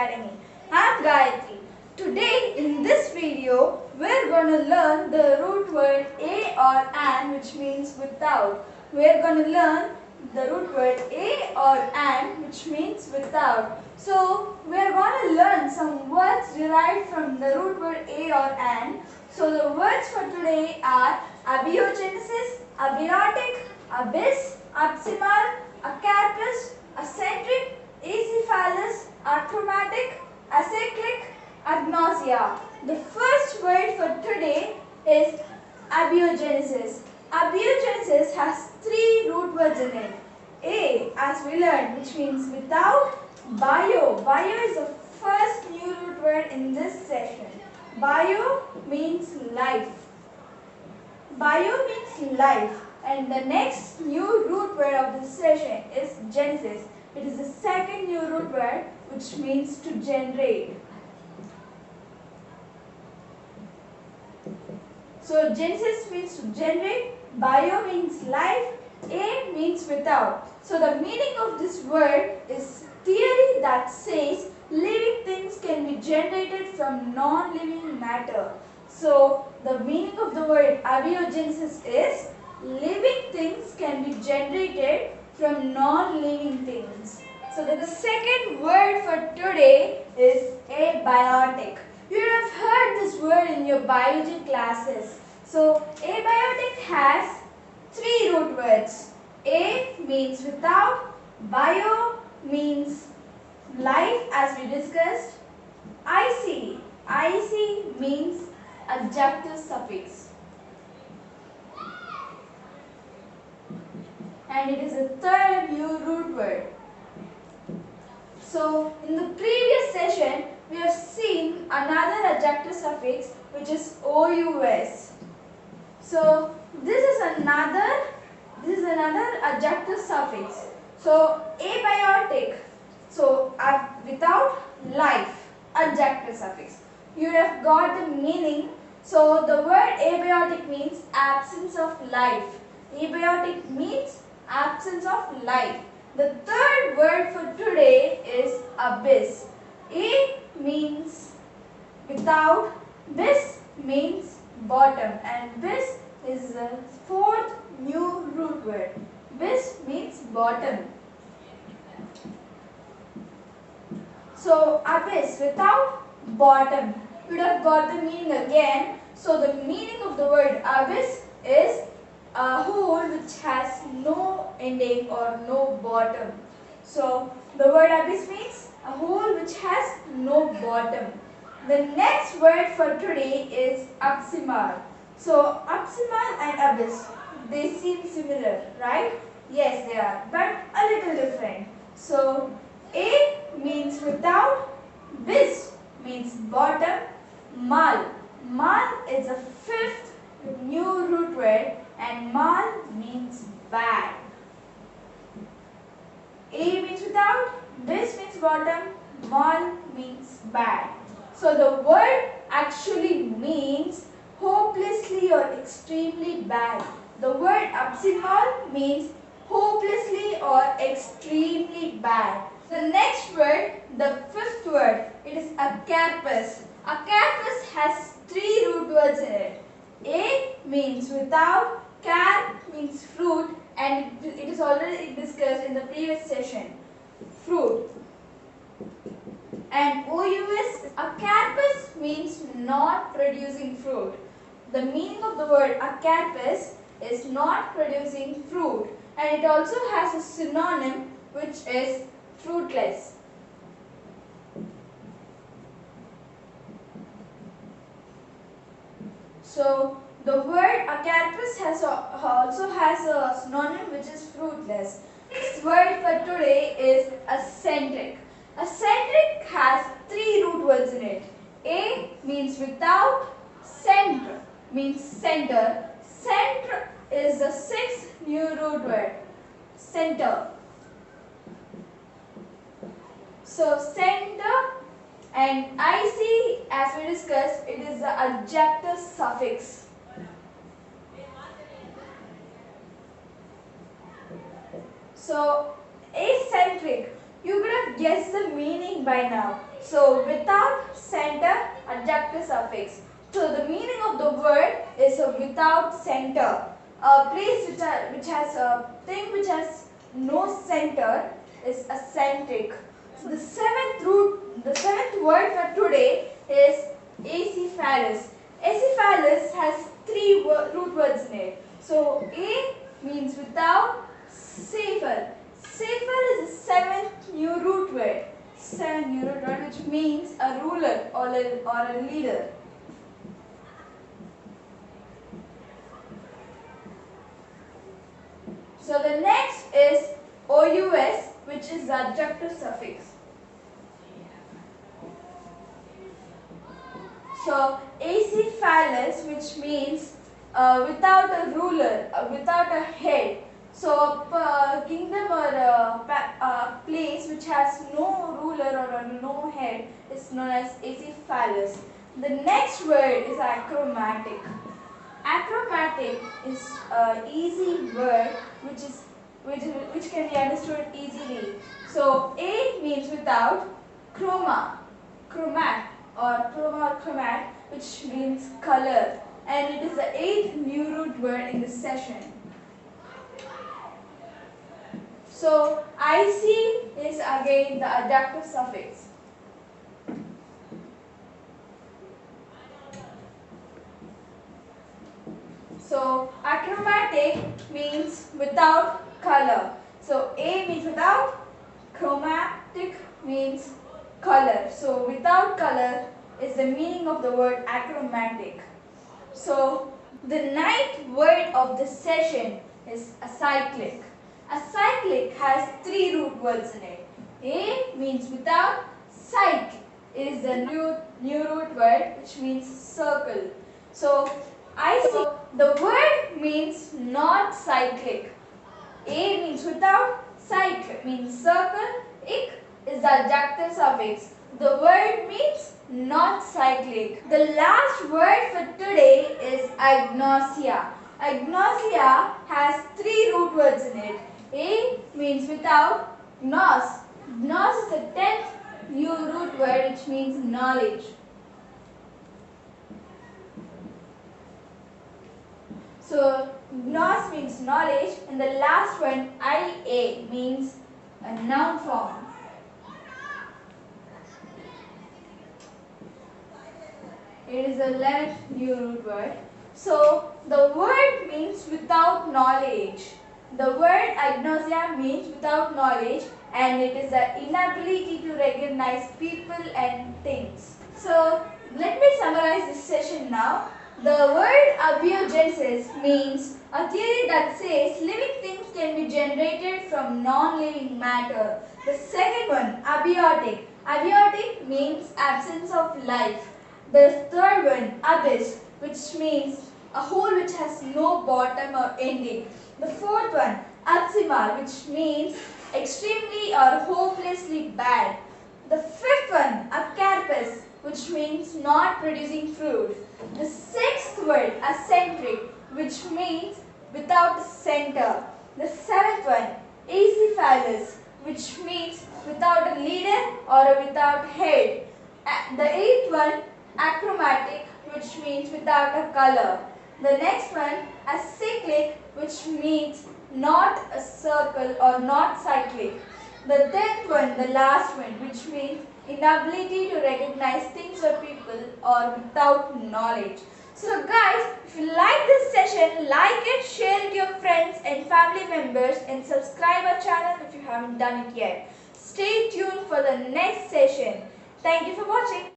Academy. I'm Gayatri. Today in this video we're going to learn the root word a or an, which means without. We're going to learn the root word a or an, which means without. So we're going to learn some words derived from the root word a or an. So the words for today are Abiogenesis, Abiotic, abyss, abysmal, acarpus, accentric, acephalous, achromatic, acyclic, agnosia. The first word for today is abiogenesis. Abiogenesis has three root words in it. A, as we learned, which means without. Bio. Bio is the first new root word in this session. Bio means life. Bio means life. And the next new root word of this session is genesis. It is the second new root word, which means to generate. So genesis means to generate, bio means life, a means without. So the meaning of this word is theory that says living things can be generated from non-living matter. So the meaning of the word abiogenesis is living things can be generated from non-living things. So the second word for today is abiotic. You have heard this word in your biology classes. So abiotic has three root words. A means without, bio means life as we discussed, IC means adjective suffix. And it is a third new root word. So in the previous session we have seen another adjective suffix, which is OUS. So this is another adjective suffix. So abiotic, so without life, adjective suffix. You have got the meaning. So the word abiotic means absence of life. Abiotic means absence of life. The third word for today is abyss. A means without, bis means bottom, and bis is the fourth new root word. Bis means bottom. So abyss without, bottom. You would have got the meaning again. So the meaning of the word abyss is a hole which has no ending or no bottom. So the word abyss means a hole which has no bottom. The next word for today is abysmal. So abysmal and abyss, they seem similar, right? Yes, they are, but a little different. So A means without, bis means bottom, mal. Mal is the fifth new root word, and mal means bad. A means without, bis means bottom, mal means bad. So the word actually means hopelessly or extremely bad. The word abysmal means hopelessly or extremely bad. The next word, the fifth word, it is acarpus. Acarpus has three root words in it. A means without, car means fruit, and it is already discussed in the previous session. Fruit. And OUS, acarpus means not producing fruit. The meaning of the word acarpus is not producing fruit, and it also has a synonym, which is fruitless. So the word acarpus also has a synonym, which is fruitless. Next word for today is accentric. Accentric has three root words in it. A means without, centre means center. Centre is the sixth new root word. Center. So center and IC, as we discussed, it is the adjective suffix. So eccentric, you could have guessed the meaning by now. So without, center, adjective suffix. So the meaning of the word is a without center. A place which has a thing which has no center is eccentric. So the seventh word for today is acephalous. Acephalous has three root words in it. So A means without, safer. Safer is the seventh new root word. Which means a ruler or a leader. So the next is OUS, which is the adjective suffix. So acephalous, which means without a ruler, without a head. So a kingdom or a place which has no ruler or no head is known as acephalous. The next word is achromatic. Achromatic is an easy word which can be understood easily. So A means without, chromat or chromat, which means color, and it is the eighth new root word in this session. So IC is again the adjective suffix. So achromatic means without color. So A means without, chromatic means color. So without color is the meaning of the word achromatic. So the ninth word of this session is acyclic. Acyclic has three root words in it. A means without, cyc is the new root word which means circle. So the word means not cyclic. A means without, cyc means circle, ic is the adjective suffix. The word means not cyclic. The last word for today is agnosia. Agnosia has three root words in it. A means without, gnos. Gnos is the 10th new root word which means knowledge. So gnos means knowledge, and the last one ia means a noun form. It is the 11th new root word. So the word means without knowledge. The word agnosia means without knowledge, and it is the inability to recognize people and things. So let me summarize this session now. The word abiogenesis means a theory that says living things can be generated from non-living matter. The second one, abiotic. Abiotic means absence of life. The third one, abyss, which means a hole which has no bottom or ending. The fourth one, abysmal, which means extremely or hopelessly bad. The fifth one, acarpus, which means not producing fruit. The sixth word, eccentric, which means without a center. The seventh one, acephalous, which means without a leader or without head. The eighth one, achromatic, which means without a color. The next one, acyclic, which means not a circle or not cyclic. The 10th one, the last one, which means inability to recognize things or people or without knowledge. So guys, if you like this session, like it, share it to your friends and family members, and subscribe our channel if you haven't done it yet. Stay tuned for the next session. Thank you for watching.